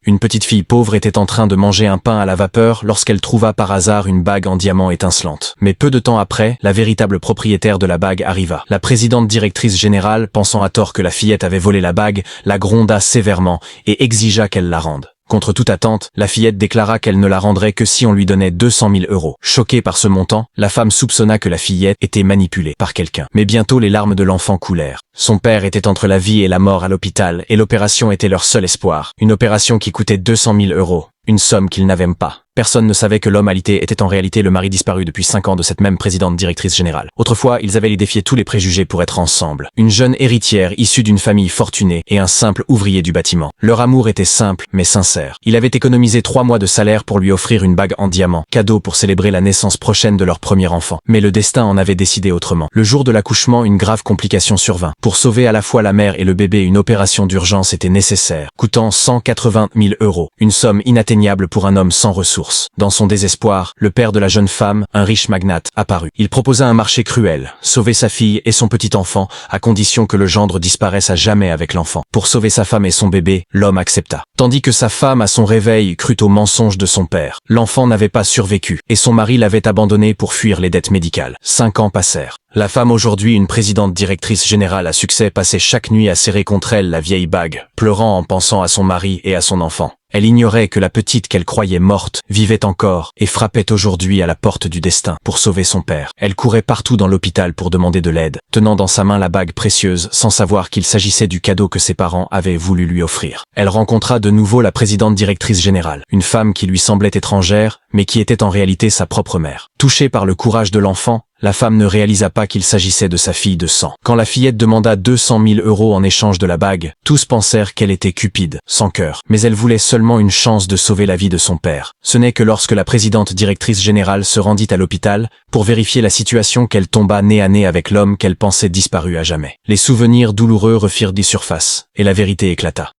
Une petite fille pauvre était en train de manger un pain à la vapeur lorsqu'elle trouva par hasard une bague en diamant étincelante. Mais peu de temps après, la véritable propriétaire de la bague arriva. La présidente directrice générale, pensant à tort que la fillette avait volé la bague, la gronda sévèrement et exigea qu'elle la rende. Contre toute attente, la fillette déclara qu'elle ne la rendrait que si on lui donnait 200 000 euros. Choquée par ce montant, la femme soupçonna que la fillette était manipulée par quelqu'un. Mais bientôt les larmes de l'enfant coulèrent. Son père était entre la vie et la mort à l'hôpital et l'opération était leur seul espoir. Une opération qui coûtait 200 000 euros. Une somme qu'ils n'avaient pas. Personne ne savait que l'homme alité était en réalité le mari disparu depuis 5 ans de cette même présidente directrice générale. Autrefois, ils avaient défié tous les préjugés pour être ensemble. Une jeune héritière issue d'une famille fortunée et un simple ouvrier du bâtiment. Leur amour était simple mais sincère. Il avait économisé 3 mois de salaire pour lui offrir une bague en diamant, cadeau pour célébrer la naissance prochaine de leur premier enfant. Mais le destin en avait décidé autrement. Le jour de l'accouchement, une grave complication survint. Pour sauver à la fois la mère et le bébé, une opération d'urgence était nécessaire, coûtant 180 000 euros. Une somme inatteignable pour un homme sans ressources. Dans son désespoir, le père de la jeune femme, un riche magnate, apparut. Il proposa un marché cruel, sauver sa fille et son petit enfant, à condition que le gendre disparaisse à jamais avec l'enfant. Pour sauver sa femme et son bébé, l'homme accepta. Tandis que sa femme, à son réveil, crut au mensonge de son père. L'enfant n'avait pas survécu, et son mari l'avait abandonné pour fuir les dettes médicales. 5 ans passèrent. La femme, aujourd'hui une présidente directrice générale à succès, passait chaque nuit à serrer contre elle la vieille bague, pleurant en pensant à son mari et à son enfant. Elle ignorait que la petite qu'elle croyait morte vivait encore et frappait aujourd'hui à la porte du destin pour sauver son père. Elle courait partout dans l'hôpital pour demander de l'aide, tenant dans sa main la bague précieuse sans savoir qu'il s'agissait du cadeau que ses parents avaient voulu lui offrir. Elle rencontra de nouveau la présidente directrice générale, une femme qui lui semblait étrangère, mais qui était en réalité sa propre mère. Touchée par le courage de l'enfant, la femme ne réalisa pas qu'il s'agissait de sa fille de sang. Quand la fillette demanda 200 000 euros en échange de la bague, tous pensèrent qu'elle était cupide, sans cœur. Mais elle voulait seulement une chance de sauver la vie de son père. Ce n'est que lorsque la présidente directrice générale se rendit à l'hôpital pour vérifier la situation qu'elle tomba nez à nez avec l'homme qu'elle pensait disparu à jamais. Les souvenirs douloureux refirent des surfaces, et la vérité éclata.